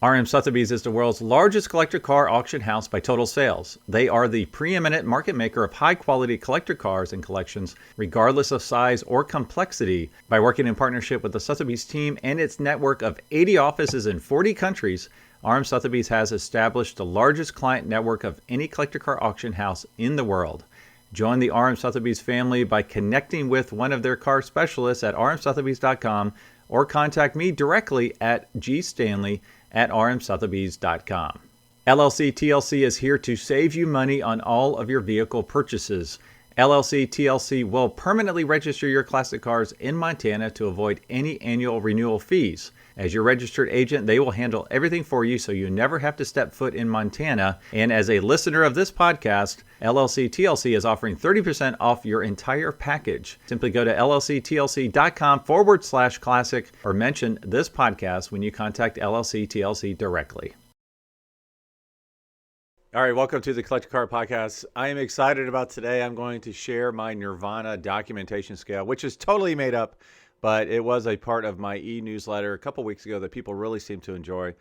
RM Sotheby's is the world's largest collector car auction house by total sales. They are the preeminent market maker of high-quality collector cars and collections, regardless of size or complexity. By working in partnership with the Sotheby's team and its network of 80 offices in 40 countries, RM Sotheby's has established the largest client network of any collector car auction house in the world. Join the RM Sotheby's family by connecting with one of their car specialists at rmsotheby's.com or contact me directly at gstanley@rmsotheby's.com. LLC TLC is here to save you money on all of your vehicle purchases. LLC TLC will permanently register your classic cars in Montana to avoid any annual renewal fees. As your registered agent, they will handle everything for you so you never have to step foot in Montana. And as a listener of this podcast, LLC TLC is offering 30% off your entire package. Simply go to llctlc.com/classic or mention this podcast when you contact LLC TLC directly. All right, welcome to the Collector Car Podcast. I am excited about today. I'm going to share my Nirvana documentation scale, which is totally made up, but it was a part of my e-newsletter a couple weeks ago that people really seem to enjoy.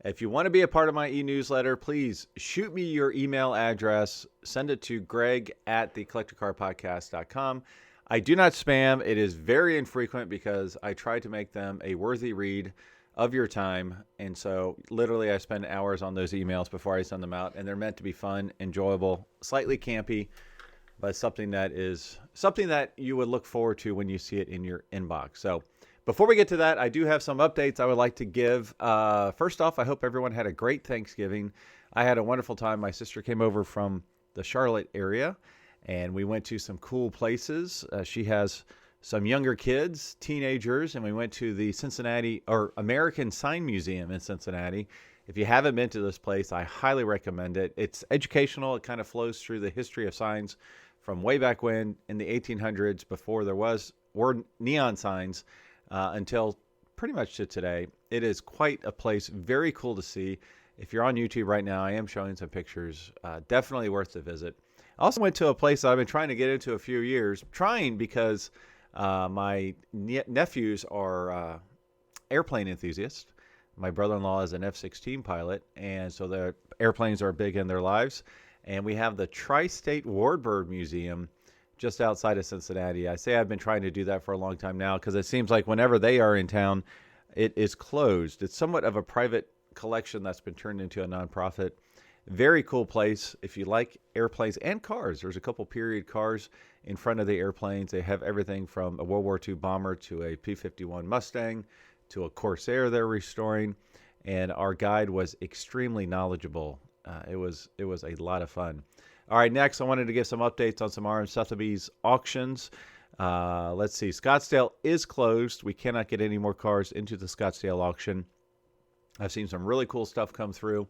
If you want to be a part of my e-newsletter, please shoot me your email address. Send it to greg@thecollectorcarpodcast.com. I do not spam. It is very infrequent because I try to make them a worthy read of your time. And so literally I spend hours on those emails before I send them out, and they're meant to be fun, enjoyable, slightly campy, but something that you would look forward to when you see it in your inbox. So before we get to that, I do have some updates I would like to give. First off, I hope everyone had a great Thanksgiving. I had a wonderful time. My sister came over from the Charlotte area, and we went to some cool places. She has some younger kids, teenagers, and we went to the American Sign Museum in Cincinnati. If you haven't been to this place, I highly recommend it. It's educational. It kind of flows through the history of signs from way back when in the 1800s, before there were neon signs, until pretty much to today. It is quite a place, very cool to see. If you're on YouTube right now, I am showing some pictures. Definitely worth the visit. I also went to a place that I've been trying to get into a few years, because my nephews are airplane enthusiasts. My brother-in-law is an F-16 pilot, and so the airplanes are big in their lives. And we have the Tri-State Warbird Museum just outside of Cincinnati. I say I've been trying to do that for a long time now because it seems like whenever they are in town, it is closed. It's somewhat of a private collection that's been turned into a nonprofit. Very cool place if you like airplanes and cars. There's a couple period cars in front of the airplanes. They have everything from a World War II bomber to a P-51 Mustang to a Corsair they're restoring. And our guide was extremely knowledgeable. It was a lot of fun. All right, next I wanted to give some updates on some RM Sotheby's auctions. Let's see. Scottsdale is closed. We cannot get any more cars into the Scottsdale auction. I've seen some really cool stuff come through.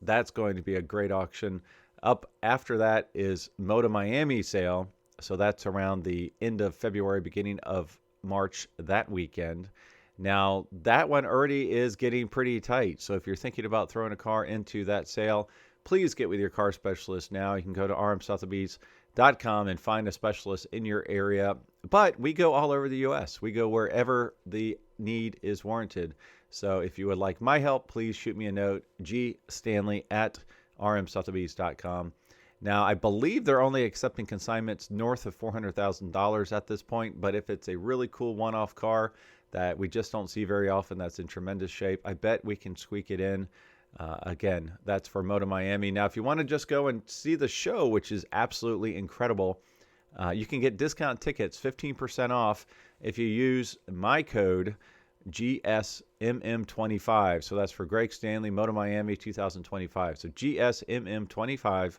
That's going to be a great auction. Up after that is Motor Miami sale. So that's around the end of February, beginning of March that weekend. Now, that one already is getting pretty tight. So if you're thinking about throwing a car into that sale, please get with your car specialist now. You can go to rmsotheby's.com and find a specialist in your area. But we go all over the U.S. We go wherever the need is warranted. So if you would like my help, please shoot me a note, gstanley@rmsotheby's.com. Now, I believe they're only accepting consignments north of $400,000 at this point. But if it's a really cool one-off car that we just don't see very often, that's in tremendous shape, I bet we can squeak it in. Again, that's for Motor Miami. Now, if you want to just go and see the show, which is absolutely incredible, you can get discount tickets, 15% off, if you use my code GSMM25. So that's for Greg Stanley, Motor Miami 2025. So GSMM25.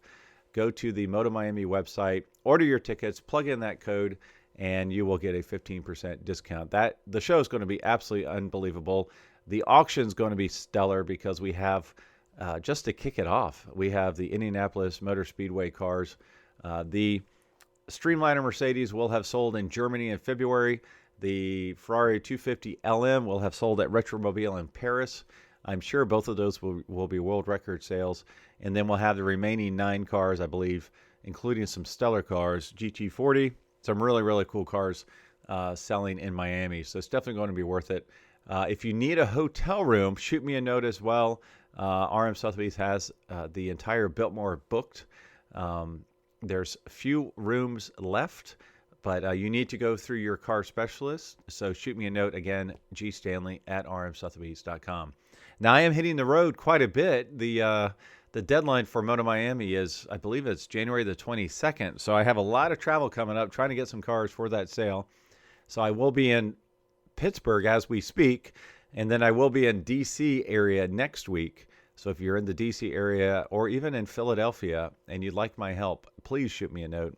Go to the Motor Miami website, order your tickets, plug in that code, and you will get a 15% discount. The show is going to be absolutely unbelievable. The auction is going to be stellar because we have, just to kick it off, we have the Indianapolis Motor Speedway cars. The Streamliner Mercedes will have sold in Germany in February. The Ferrari 250 LM will have sold at Retromobile in Paris. I'm sure both of those will be world record sales. And then we'll have the remaining 9 cars, I believe, including some stellar cars, GT40, some really, really cool cars selling in Miami. So it's definitely going to be worth it. If you need a hotel room, shoot me a note as well. RM Sotheby's has the entire Biltmore booked. There's a few rooms left, but you need to go through your car specialist. So shoot me a note again, gstanley@rmsotheby's.com. Now I am hitting the road quite a bit. The deadline for Moto Miami is, I believe it's January the 22nd. So I have a lot of travel coming up, trying to get some cars for that sale. So I will be in Pittsburgh as we speak, and then I will be in DC area next week. So if you're in the DC area or even in Philadelphia and you'd like my help, please shoot me a note.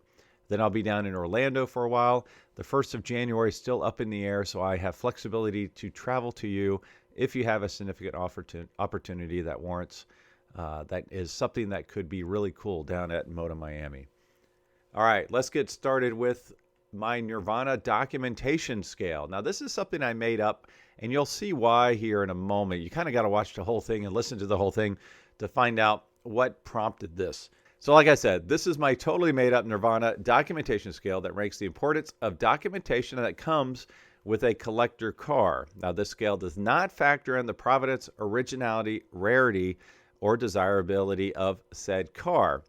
Then I'll be down in Orlando for a while. The 1st of January is still up in the air, so I have flexibility to travel to you if you have a significant opportunity that warrants. That is something that could be really cool down at Moto Miami. All right, let's get started with my Nirvana documentation scale. Now, this is something I made up, and you'll see why here in a moment. You kind of got to watch the whole thing and listen to the whole thing to find out what prompted this. So like I said, this is my totally made up Nirvana documentation scale that ranks the importance of documentation that comes with a collector car. Now, this scale does not factor in the provenance, originality, rarity, or desirability of said car.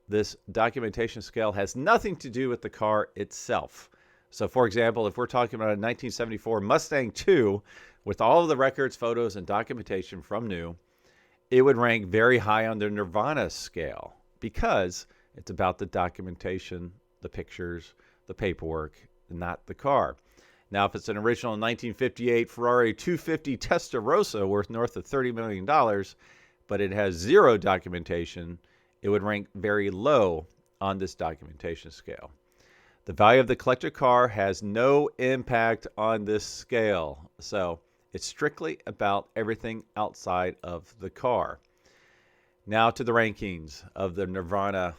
This documentation scale has nothing to do with the car itself. So, for example, if we're talking about a 1974 Mustang II with all of the records, photos, and documentation from new, it would rank very high on the Nirvana scale because it's about the documentation, the pictures, the paperwork, not the car. Now, if it's an original 1958 Ferrari 250 Testarossa worth north of $30 million, but it has zero documentation, it would rank very low on this documentation scale. The value of the collector car has no impact on this scale. So it's strictly about everything outside of the car. Now to the rankings of the Nirvana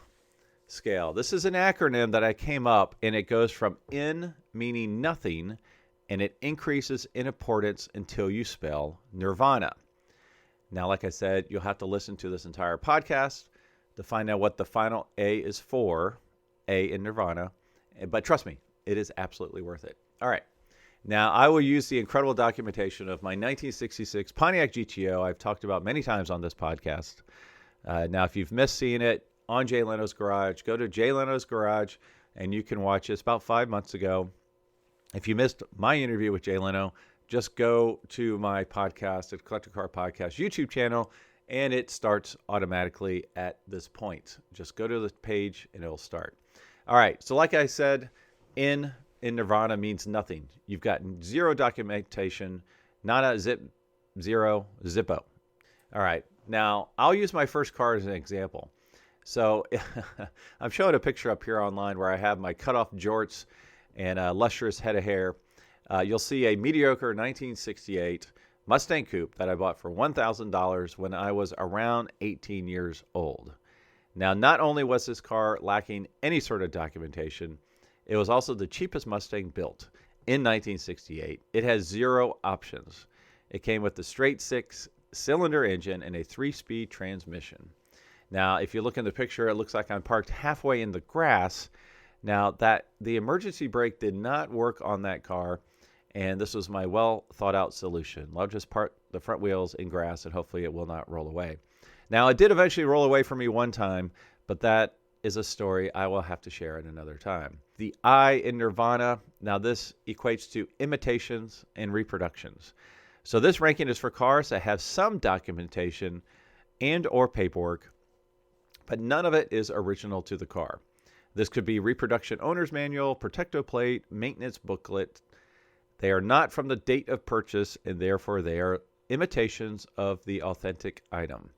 scale. This is an acronym that I came up, and it goes from N meaning nothing, and it increases in importance until you spell Nirvana. Now, like I said, you'll have to listen to this entire podcast to find out what the final A is for, A in Nirvana. But trust me, it is absolutely worth it. All right. Now, I will use the incredible documentation of my 1966 Pontiac GTO I've talked about many times on this podcast. Now, if you've missed seeing it on Jay Leno's Garage, go to Jay Leno's Garage, and you can watch it. It's about 5 months ago. If you missed my interview with Jay Leno, just go to my podcast, the Collector Car Podcast YouTube channel, and it starts automatically at this point. Just go to the page, and it'll start. All right, so like I said, in Nirvana means nothing. You've got zero documentation, nada, zip, zero, zippo. All right, now I'll use my first car as an example. So I'm showing a picture up here online where I have my cut-off jorts and a lustrous head of hair. You'll see a mediocre 1968 Mustang Coupe that I bought for $1,000 when I was around 18 years old. Now, not only was this car lacking any sort of documentation, it was also the cheapest Mustang built in 1968. It has zero options. It came with the straight 6-cylinder engine and a 3-speed transmission. Now, if you look in the picture, it looks like I'm parked halfway in the grass. Now, that the emergency brake did not work on that car, and this was my well thought out solution. I'll just park the front wheels in grass, and hopefully it will not roll away. Now, it did eventually roll away from me one time, but that is a story I will have to share at another time. The I in Nirvana, now this equates to imitations and reproductions. So this ranking is for cars that have some documentation and or paperwork, but none of it is original to the car. This could be reproduction owner's manual, protecto plate, maintenance booklet. They are not from the date of purchase, and therefore they are imitations of the authentic item.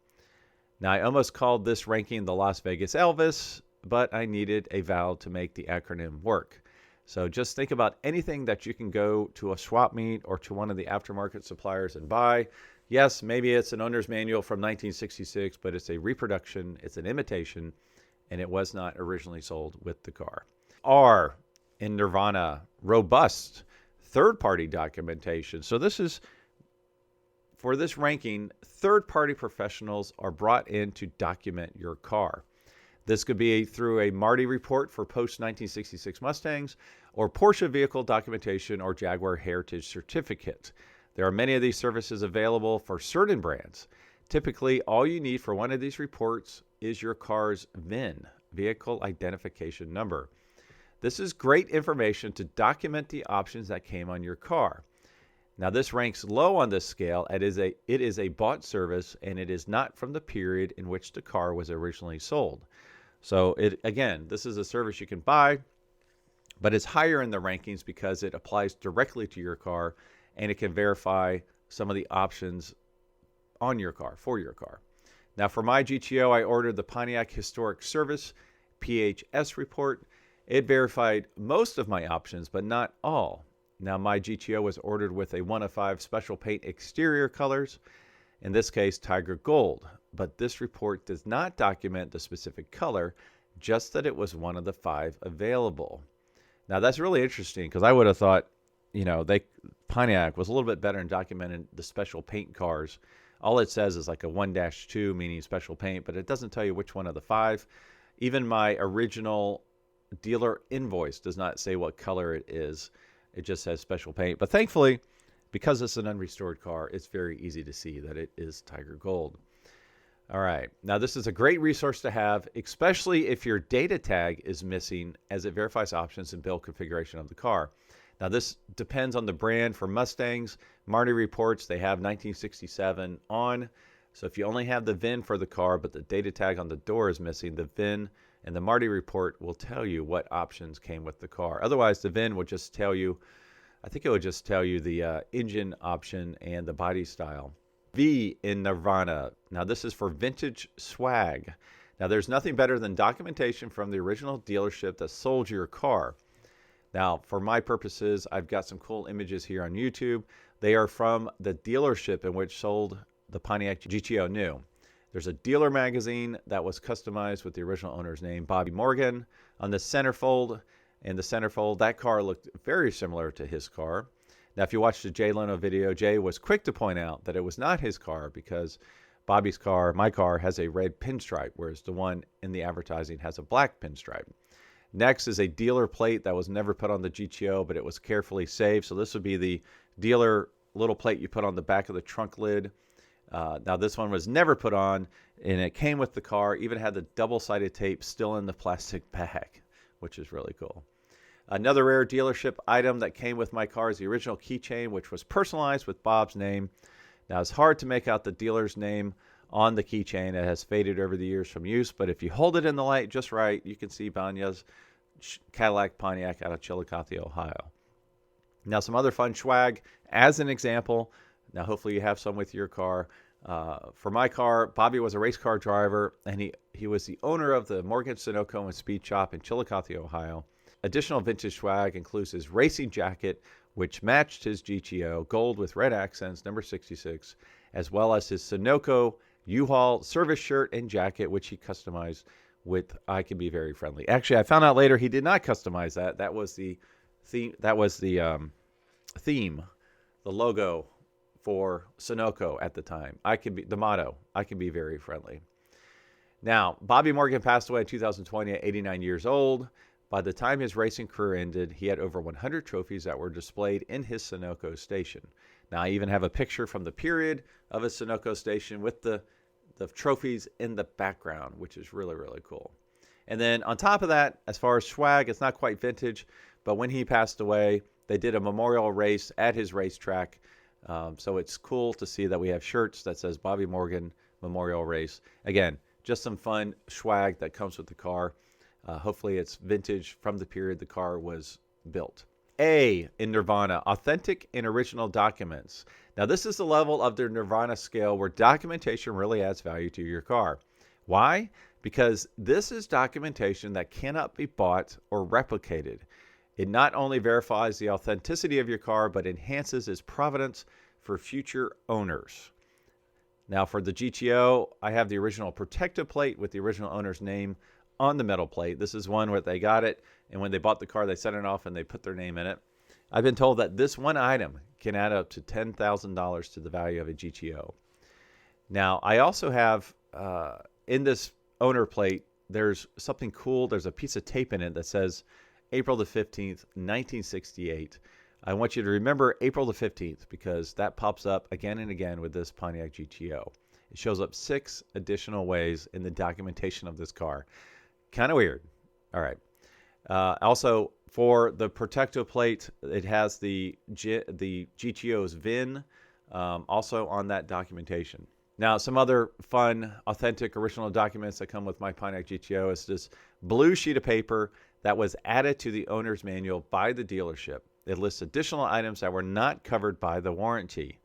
Now, I almost called this ranking the Las Vegas Elvis, but I needed a vowel to make the acronym work. So just think about anything that you can go to a swap meet or to one of the aftermarket suppliers and buy. Yes, maybe it's an owner's manual from 1966, but it's a reproduction, it's an imitation, and it was not originally sold with the car. R in Nirvana, robust third-party documentation. So this is, for this ranking, third-party professionals are brought in to document your car. This could be through a Marty report for post-1966 Mustangs, or Porsche vehicle documentation, or Jaguar Heritage Certificate. There are many of these services available for certain brands. Typically, all you need for one of these reports is your car's VIN, vehicle identification number. This is great information to document the options that came on your car. Now, this ranks low on this scale. It is a bought service, and it is not from the period in which the car was originally sold. So, this is a service you can buy, but it's higher in the rankings because it applies directly to your car, and it can verify some of the options on your car, for your car. Now, for my GTO, I ordered the Pontiac Historic Service PHS report. It verified most of my options, but not all. Now, my GTO was ordered with a 1 of 5 special paint exterior colors, in this case, Tiger Gold. But this report does not document the specific color, just that it was one of the 5 available. Now, that's really interesting because I would have thought, Pontiac was a little bit better in documenting the special paint cars. All it says is like a 1-2, meaning special paint, but it doesn't tell you which one of the 5. Even my original dealer invoice does not say what color it is. It just says special paint. But thankfully, because it's an unrestored car, it's very easy to see that it is Tiger Gold. All right. Now, this is a great resource to have, especially if your data tag is missing, as it verifies options and build configuration of the car. Now, this depends on the brand. For Mustangs, Marty reports they have 1967 on. So if you only have the VIN for the car, but the data tag on the door is missing, the VIN and the Marty report will tell you what options came with the car. Otherwise, the VIN will just tell you, I think it would just tell you the engine option and the body style. V in Nirvana. Now, this is for vintage swag. Now, there's nothing better than documentation from the original dealership that sold your car. Now, for my purposes, I've got some cool images here on YouTube. They are from the dealership in which sold the Pontiac GTO new. There's a dealer magazine that was customized with the original owner's name, Bobby Morgan, on the centerfold. And the centerfold, that car looked very similar to his car. Now, if you watch the Jay Leno video, Jay was quick to point out that it was not his car because Bobby's car, my car, has a red pinstripe, whereas the one in the advertising has a black pinstripe. Next is a dealer plate that was never put on the GTO, but it was carefully saved. So this would be the dealer little plate you put on the back of the trunk lid. Now, this one was never put on, and it came with the car, even had the double-sided tape still in the plastic bag, which is really cool. Another rare dealership item that came with my car is the original keychain, which was personalized with Bob's name. Now, it's hard to make out the dealer's name on the keychain. It has faded over the years from use, but if you hold it in the light just right, you can see Banya's Cadillac Pontiac out of Chillicothe, Ohio. Now, some other fun swag as an example. Now, hopefully you have some with your car. For my car, Bobby was a race car driver, and he was the owner of the Morgan Sunoco and Speed Shop in Chillicothe, Ohio. Additional vintage swag includes his racing jacket, which matched his GTO, gold with red accents, number 66, as well as his Sunoco U-Haul service shirt and jacket, which he customized with "I Can Be Very Friendly." Actually, I found out later he did not customize that. That was the theme. The logo for Sunoco at the time. The motto, "I can be very friendly." Now, Bobby Morgan passed away in 2020 at 89 years old. By the time his racing career ended, he had over 100 trophies that were displayed in his Sunoco station. Now, I even have a picture from the period of his Sunoco station with the trophies in the background, which is really, really cool. And then on top of that, as far as swag, it's not quite vintage, but when he passed away, they did a memorial race at his racetrack. So it's cool to see that we have shirts that says Bobby Morgan Memorial Race. Again, just some fun swag that comes with the car. Hopefully it's vintage from the period the car was built. A in Nirvana, authentic and original documents. Now, this is the level of their Nirvana scale where documentation really adds value to your car. Why? Because this is documentation that cannot be bought or replicated. It not only verifies the authenticity of your car, but enhances its provenance for future owners. Now, for the GTO, I have the original protective plate with the original owner's name on the metal plate. This is one where they got it, and when they bought the car, they sent it off and they put their name in it. I've been told that this one item can add up to $10,000 to the value of a GTO. Now, I also have, in this owner plate, there's something cool. There's a piece of tape in it that says April the 15th, 1968. I want you to remember April the 15th because that pops up again and again with this Pontiac GTO. It shows up 6 additional ways in the documentation of this car. Kind of weird. All right. Also, for the protective plate, it has the GTO's VIN also on that documentation. Now, some other fun, authentic, original documents that come with my Pontiac GTO is this blue sheet of paper that was added to the owner's manual by the dealership. It lists additional items that were not covered by the warranty.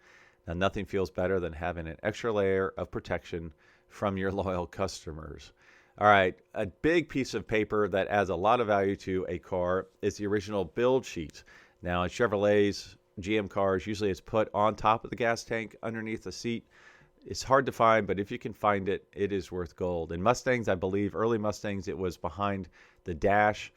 Now, nothing feels better than having an extra layer of protection from your loyal customers. All right, a big piece of paper that adds a lot of value to a car is the original build sheet. Now, in Chevrolets, GM cars, usually it's put on top of the gas tank underneath the seat. It's hard to find, but if you can find it, it is worth gold. In Mustangs, I believe, early Mustangs, it was behind the dash.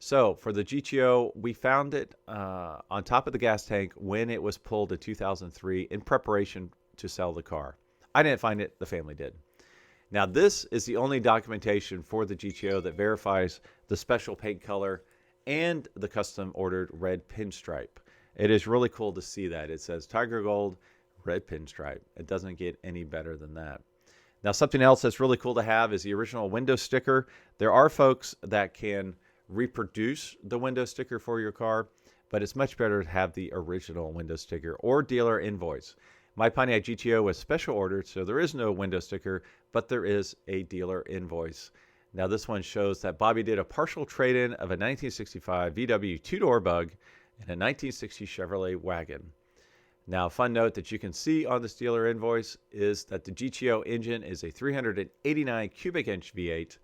So for the GTO, we found it on top of the gas tank when it was pulled in 2003 in preparation to sell the car. I didn't find it. The family did. Now, this is the only documentation for the GTO that verifies the special paint color and the custom ordered red pinstripe. It is really cool to see that. It says Tiger Gold, red pinstripe. It doesn't get any better than that. Now, something else that's really cool to have is the original window sticker. There are folks that can reproduce the window sticker for your car, but it's much better to have the original window sticker or dealer invoice. My Pontiac GTO was special ordered, so there is no window sticker, but there is a dealer invoice. Now, this one shows that Bobby did a partial trade-in of a 1965 VW two-door Bug and a 1960 Chevrolet wagon. Now, a fun note that you can see on this dealer invoice is that the GTO engine is a 389 cubic inch V8.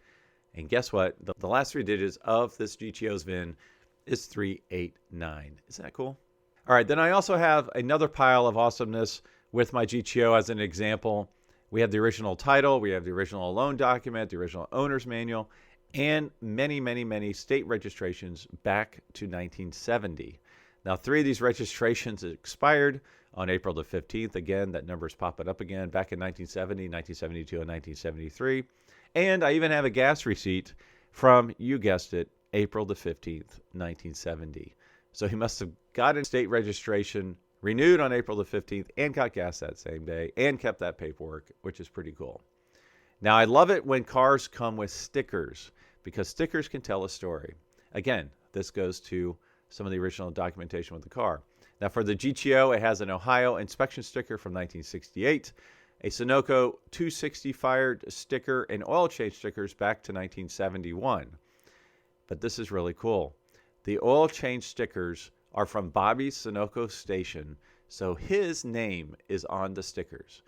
And guess what? The last 3 digits of this GTO's VIN is 389. Isn't that cool? All right, then I also have another pile of awesomeness with my GTO as an example. We have the original title, we have the original loan document, the original owner's manual, and many, many, many state registrations back to 1970. Now, 3 of these registrations expired on April the 15th. Again, that number's popping up again back in 1970, 1972, and 1973. And I even have a gas receipt from, you guessed it, April the 15th, 1970. So he must have gotten state registration, renewed on April the 15th, and got gas that same day, and kept that paperwork, which is pretty cool. Now, I love it when cars come with stickers, because stickers can tell a story. Again, this goes to some of the original documentation with the car. Now, for the GTO, it has an Ohio inspection sticker from 1968, a Sunoco 260 fired sticker, and oil change stickers back to 1971. But this is really cool. The oil change stickers are from Bobby's Sunoco station, so his name is on the stickers.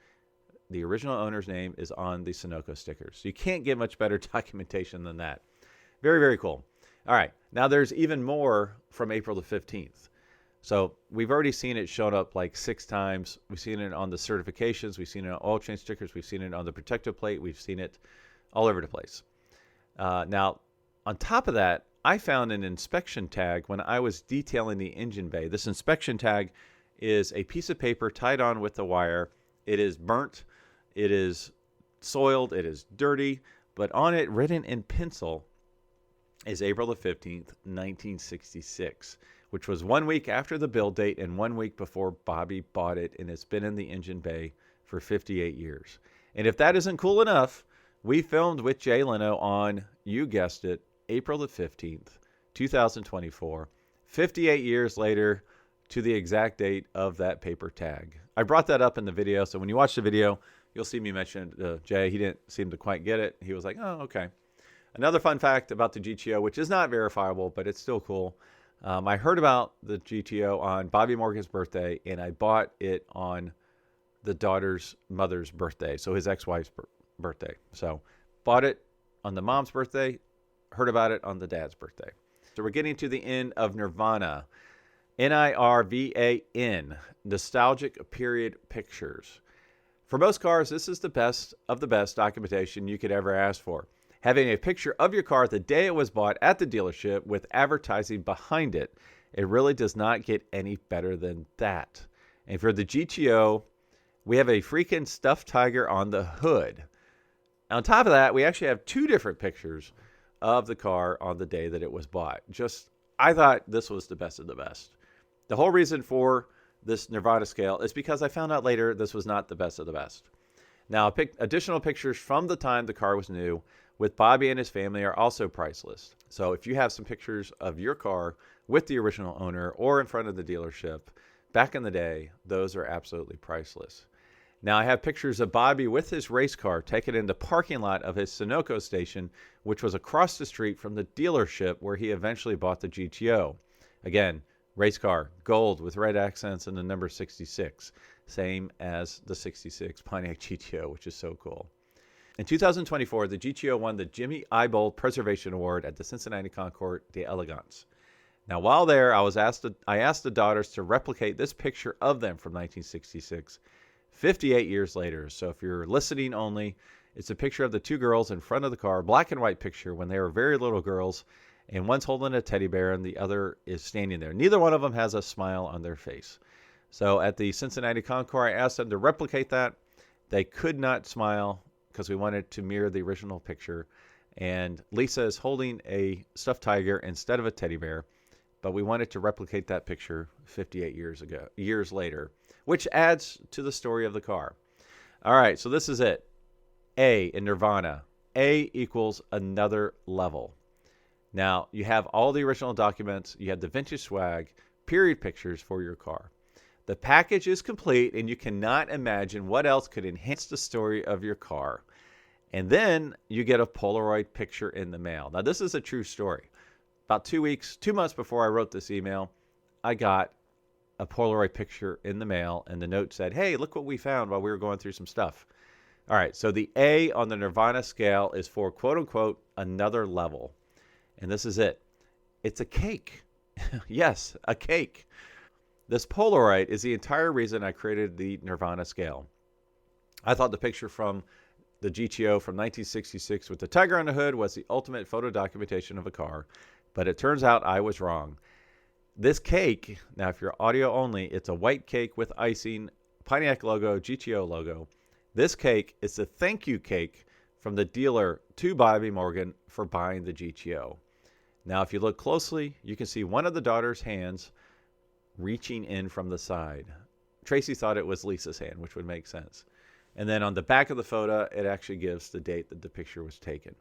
The original owner's name is on the Sunoco stickers. So you can't get much better documentation than that. Very, very cool. All right, now there's even more from April the 15th. So we've already seen it shown up like 6 times. We've seen it on the certifications. We've seen it on oil change stickers. We've seen it on the protective plate. We've seen it all over the place. Now, on top of that, I found an inspection tag when I was detailing the engine bay. This inspection tag is a piece of paper tied on with the wire. It is burnt. It is soiled. It is dirty. But on it, written in pencil, is April the 15th, 1966, which was 1 week after the build date and 1 week before Bobby bought it, and it's been in the engine bay for 58 years. And if that isn't cool enough, we filmed with Jay Leno on, you guessed it, April the 15th, 2024, 58 years later to the exact date of that paper tag. I brought that up in the video, so when you watch the video, you'll see me mention Jay. He didn't seem to quite get it. He was like, oh, okay. Another fun fact about the GTO, which is not verifiable, but it's still cool. I heard about the GTO on Bobby Morgan's birthday, and I bought it on the daughter's mother's birthday, so his ex-wife's birthday. So bought it on the mom's birthday, heard about it on the dad's birthday. So we're getting to the end of Nirvana. N.I.R.V.A.N., Nostalgic Period Pictures. For most cars, this is the best of the best documentation you could ever ask for. Having a picture of your car the day it was bought at the dealership with advertising behind it, it really does not get any better than that. And for the GTO, we have a freaking stuffed tiger on the hood. On top of that, we actually have 2 different pictures of the car on the day that it was bought. I thought this was the best of the best. The whole reason for this Nirvana scale is because I found out later this was not the best of the best. Now, additional pictures from the time the car was new with Bobby and his family are also priceless. So if you have some pictures of your car with the original owner or in front of the dealership back in the day, those are absolutely priceless. Now, I have pictures of Bobby with his race car taken in the parking lot of his Sunoco station, which was across the street from the dealership where he eventually bought the GTO. Again, race car, gold with red accents and the number 66, same as the 66 Pontiac GTO, which is so cool. In 2024, the GTO won the Jimmy Ibold Preservation Award at the Cincinnati Concours d'Elegance. Now, while there, I asked the daughters to replicate this picture of them from 1966, 58 years later. So if you're listening only, it's a picture of the two girls in front of the car, black and white picture when they were very little girls, and one's holding a teddy bear and the other is standing there. Neither one of them has a smile on their face. So at the Cincinnati Concours, I asked them to replicate that. They could not smile because we wanted to mirror the original picture. And Lisa is holding a stuffed tiger instead of a teddy bear, but we wanted to replicate that picture 58 years later, which adds to the story of the car. All right, so this is it. A in Nirvana. A equals another level. Now, you have all the original documents, you have the vintage swag, period pictures for your car. The package is complete, and you cannot imagine what else could enhance the story of your car. And then you get a Polaroid picture in the mail. Now, this is a true story. About 2 months before I wrote this email, I got a Polaroid picture in the mail, and the note said, hey, look what we found while we were going through some stuff. All right, so the A on the Nirvana scale is for, quote unquote, another level. And this is it. It's a cake. Yes, a cake. This Polaroid is the entire reason I created the Nirvana scale. I thought the picture from the GTO from 1966 with the tiger on the hood was the ultimate photo documentation of a car, but it turns out I was wrong. This cake, now if you're audio only, it's a white cake with icing, Pontiac logo, GTO logo. This cake is the thank you cake from the dealer to Bobby Morgan for buying the GTO. Now, if you look closely, you can see one of the daughter's hands reaching in from the side. Tracy thought it was Lisa's hand, which would make sense. And then on the back of the photo, it actually gives the date that the picture was taken.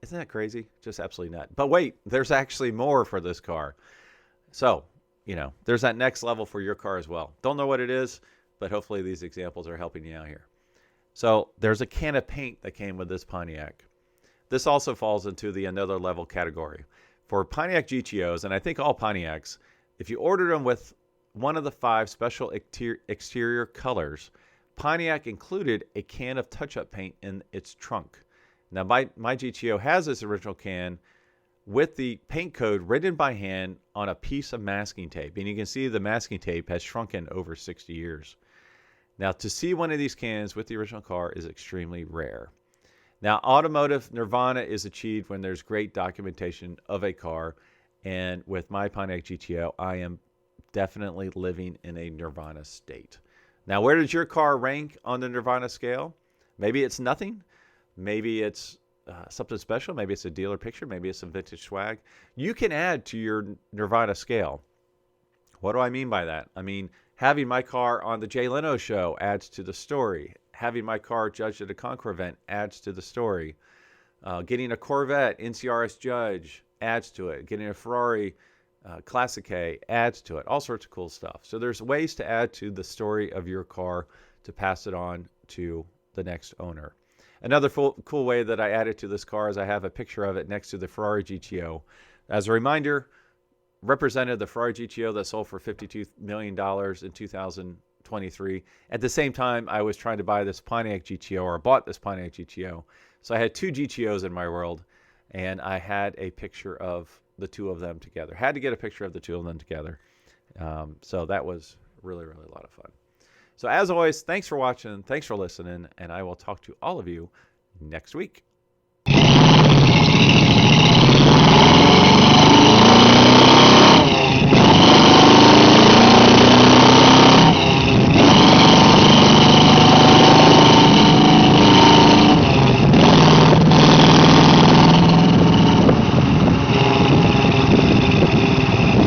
Isn't that crazy? Just absolutely not. But wait, there's actually more for this car. So, there's that next level for your car as well. Don't know what it is, but hopefully these examples are helping you out here. So there's a can of paint that came with this Pontiac. This also falls into the another level category. For Pontiac GTOs, and I think all Pontiacs, if you ordered them with one of the 5 special exterior colors, Pontiac included a can of touch-up paint in its trunk. Now, my GTO has this original can with the paint code written by hand on a piece of masking tape. And you can see the masking tape has shrunken over 60 years. Now, to see one of these cans with the original car is extremely rare. Now, automotive Nirvana is achieved when there's great documentation of a car. And with my Pontiac GTO, I am definitely living in a Nirvana state. Now, where does your car rank on the Nirvana scale? Maybe it's nothing. Maybe it's something special. Maybe it's a dealer picture. Maybe it's some vintage swag. You can add to your Nirvana scale. What do I mean by that? I mean, having my car on the Jay Leno show adds to the story. Having my car judged at a Concours event adds to the story. Getting a Corvette NCRS judge adds to it. Getting a Ferrari Classic A adds to it. All sorts of cool stuff. So there's ways to add to the story of your car to pass it on to the next owner. Another cool way that I added to this car is I have a picture of it next to the Ferrari GTO. As a reminder, represented the Ferrari GTO that sold for $52 million in 2023. At the same time, I was trying to buy this Pontiac GTO, or bought this Pontiac GTO. So I had 2 GTOs in my world, and I had a picture of the 2 of them together. Had to get a picture of the 2 of them together. So that was really, really a lot of fun. So as always, thanks for watching, thanks for listening, and I will talk to all of you next week.